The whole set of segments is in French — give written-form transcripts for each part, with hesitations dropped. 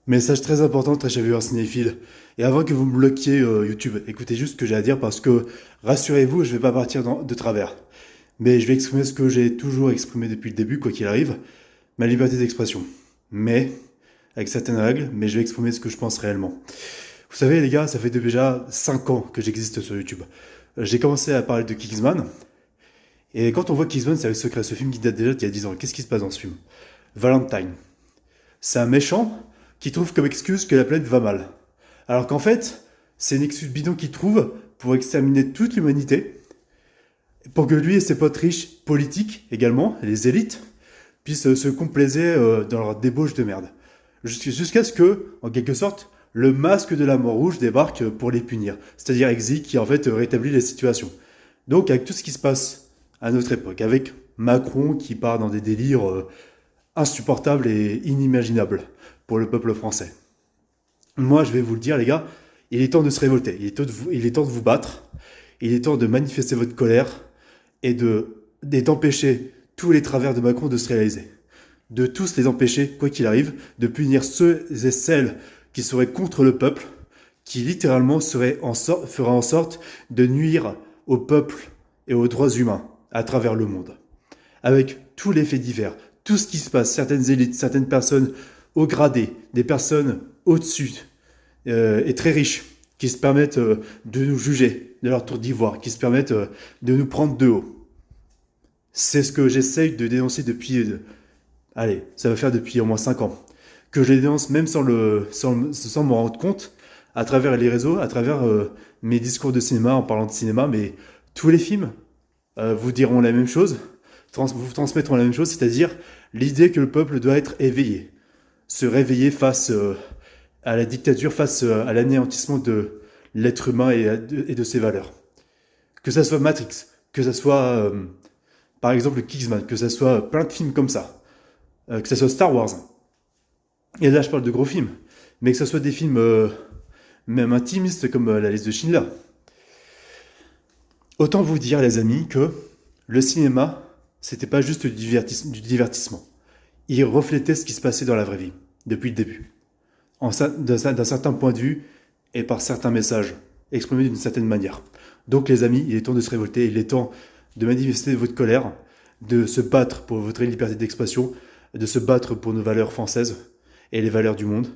Message très important, très cher viewers cinéphile. Et avant que vous me bloquiez YouTube, écoutez juste ce que j'ai à dire parce que, rassurez-vous, je vais pas partir de travers. Mais je vais exprimer ce que j'ai toujours exprimé depuis le début, quoi qu'il arrive, ma liberté d'expression. Mais, avec certaines règles, mais je vais exprimer ce que je pense réellement. Vous savez les gars, ça fait déjà 5 ans que j'existe sur YouTube. J'ai commencé à parler de Kingsman, et quand on voit Kingsman, c'est avec Secret, ce film qui date déjà d'il y a 10 ans. Qu'est-ce qui se passe dans ce film? Valentine. C'est un méchant qui trouve comme excuse que la planète va mal. Alors qu'en fait, c'est une excuse bidon qu'il trouve pour exterminer toute l'humanité, pour que lui et ses potes riches, politiques également, les élites, puissent se complaiser dans leur débauche de merde. Jusqu'à ce que, en quelque sorte, le masque de la mort rouge débarque pour les punir. C'est-à-dire Exy qui en fait rétablit la situation. Donc avec tout ce qui se passe à notre époque, avec Macron qui part dans des délires insupportables et inimaginables pour le peuple français. Moi, je vais vous le dire, les gars, il est temps de se révolter, il est temps de vous battre, il est temps de manifester votre colère et d'empêcher tous les travers de Macron de se réaliser. De tous les empêcher, quoi qu'il arrive, de punir ceux et celles qui seraient contre le peuple, qui littéralement fera en sorte de nuire au peuple et aux droits humains à travers le monde. Avec tous les faits divers, tout ce qui se passe, certaines élites, certaines personnes haut gradées, des personnes au-dessus et très riches, qui se permettent de nous juger de leur tour d'ivoire, qui se permettent de nous prendre de haut. C'est ce que j'essaye de dénoncer depuis, allez, ça va faire depuis au moins 5 ans, que je les dénonce même sans m'en rendre compte, à travers les réseaux, à travers mes discours de cinéma, en parlant de cinéma, mais tous les films vous diront la même chose, vous transmettront la même chose, c'est-à-dire l'idée que le peuple doit être éveillé, se réveiller face à la dictature, face à l'anéantissement de l'être humain et de ses valeurs. Que ça soit Matrix, que ça soit par exemple Kingsman, que ça soit plein de films comme ça, que ça soit Star Wars. Et là je parle de gros films, mais que ça soit des films même intimistes comme La liste de Schindler. Autant vous dire les amis que le cinéma, c'était pas juste du divertissement. Il reflétait ce qui se passait dans la vraie vie, depuis le début. D'un certain point de vue et par certains messages, exprimés d'une certaine manière. Donc les amis, il est temps de se révolter, il est temps de manifester votre colère, de se battre pour votre liberté d'expression, de se battre pour nos valeurs françaises et les valeurs du monde,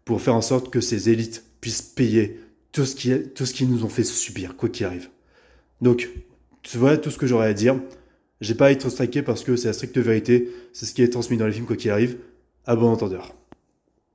pour faire en sorte que ces élites puissent payer tout ce qu'ils nous ont fait subir, quoi qu'il arrive. Donc, voilà tout ce que j'aurais à dire. J'ai pas à être striké parce que c'est la stricte vérité, c'est ce qui est transmis dans les films, quoi qu'il arrive. À bon entendeur.